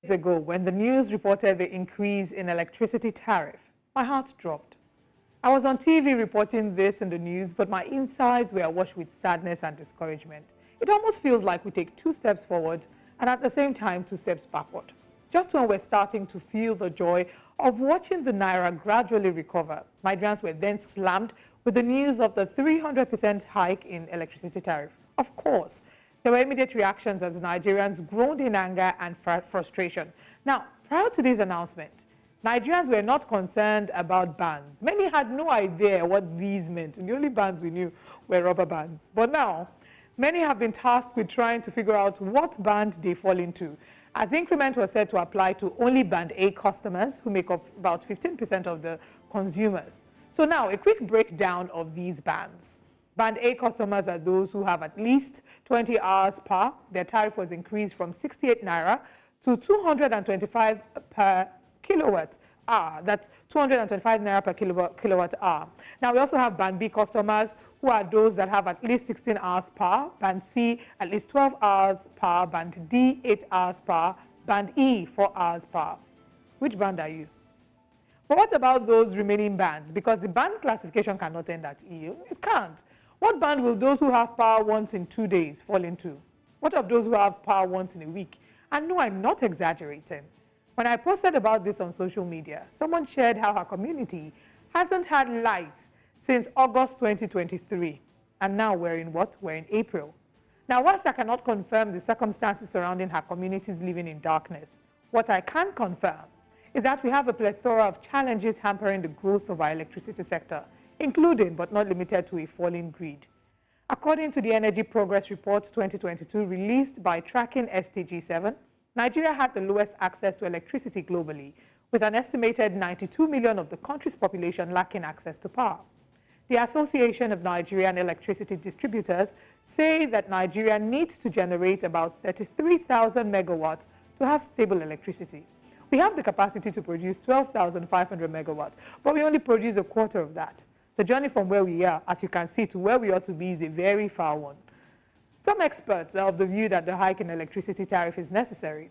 Ago, when the news reported the increase in electricity tariff, my heart dropped. I was on TV reporting this in the news, but my insides were awash with sadness and discouragement. It almost feels like we take 2 steps forward and at the same time 2 steps backward. Just when we're starting to feel the joy of watching the Naira gradually recover, Nigerians were then slammed with the news of the 300% hike in electricity tariff. Of course, there were immediate reactions as Nigerians groaned in anger and frustration. Now, prior to this announcement, Nigerians were not concerned about bans. Many had no idea what these meant. The only bans we knew were rubber bands. But now, many have been tasked with trying to figure out what band they fall into, as the increment was said to apply to only Band A customers, who make up about 15% of the consumers. So now, a quick breakdown of these bands. Band A customers are those who have at least 20 hours per. Their tariff was increased from 68 naira to 225 per kilowatt hour. That's 225 naira per kilowatt hour. Now, we also have Band B customers, who are those that have at least 16 hours per. Band C, at least 12 hours per. Band D, 8 hours per. Band E, 4 hours per. Which band are you? But what about those remaining bands? Because the band classification cannot end at E. It can't. What band will those who have power once in 2 days fall into? What of those who have power once in a week? And no, I'm not exaggerating. When I posted about this on social media, someone shared how her community hasn't had light since August 2023. And now we're in what? We're in April. Now, whilst I cannot confirm the circumstances surrounding her communities living in darkness, what I can confirm is that we have a plethora of challenges hampering the growth of our electricity sector, including but not limited to a falling grid. According to the Energy Progress Report 2022 released by Tracking STG7, Nigeria had the lowest access to electricity globally, with an estimated 92 million of the country's population lacking access to power. The Association of Nigerian Electricity Distributors say that Nigeria needs to generate about 33,000 megawatts to have stable electricity. We have the capacity to produce 12,500 megawatts, but we only produce a quarter of that. The journey from where we are, as you can see, to where we ought to be is a very far one. Some experts are of the view that the hike in electricity tariff is necessary.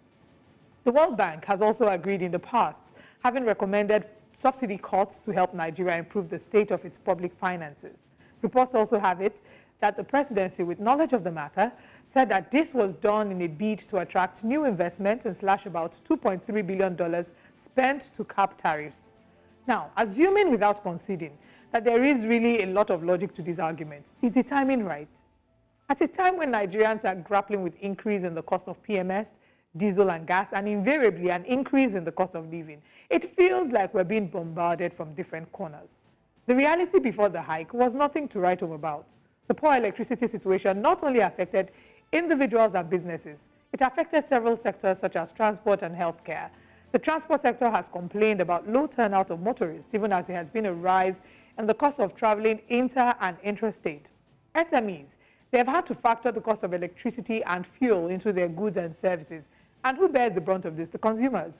The World Bank has also agreed in the past, having recommended subsidy cuts to help Nigeria improve the state of its public finances. Reports also have it that the presidency, with knowledge of the matter, said that this was done in a bid to attract new investment and slash about $2.3 billion spent to cap tariffs. Now, assuming without conceding that there is really a lot of logic to this argument, is the timing right? At a time when Nigerians are grappling with increase in the cost of PMS, diesel and gas, and invariably an increase in the cost of living, it feels like we're being bombarded from different corners. The reality before the hike was nothing to write home about. The poor electricity situation not only affected individuals and businesses, it affected several sectors such as transport and healthcare. The transport sector has complained about low turnout of motorists, even as there has been a rise in the cost of traveling inter and intrastate. SMEs, they have had to factor the cost of electricity and fuel into their goods and services. And who bears the brunt of this? The consumers.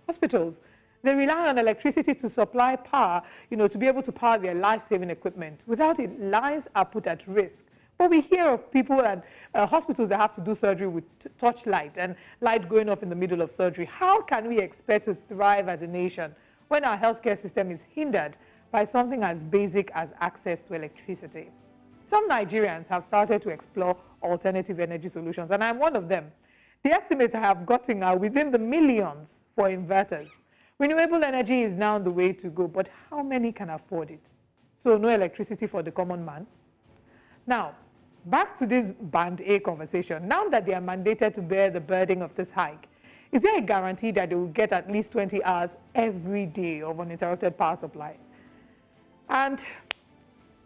Hospitals, they rely on electricity to supply power, to be able to power their life-saving equipment. Without it, lives are put at risk. But we hear of people at hospitals that have to do surgery with torchlight and light going off in the middle of surgery. How can we expect to thrive as a nation when our healthcare system is hindered by something as basic as access to electricity? Some Nigerians have started to explore alternative energy solutions, and I'm one of them. The estimates I have gotten are within the millions for inverters. Renewable energy is now the way to go, but how many can afford it? So no electricity for the common man. Now, back to this Band A conversation. Now that they are mandated to bear the burden of this hike, is there a guarantee that they will get at least 20 hours every day of uninterrupted power supply? And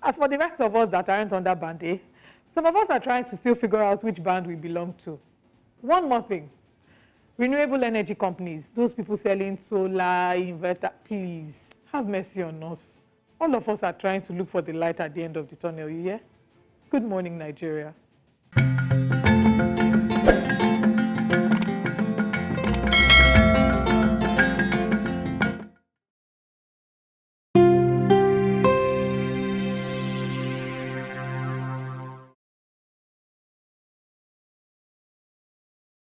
as for the rest of us that aren't under Band A, some of us are trying to still figure out which band we belong to. One more thing. Renewable energy companies, those people selling solar, inverter, please have mercy on us. All of us are trying to look for the light at the end of the tunnel, you hear? Good morning, Nigeria.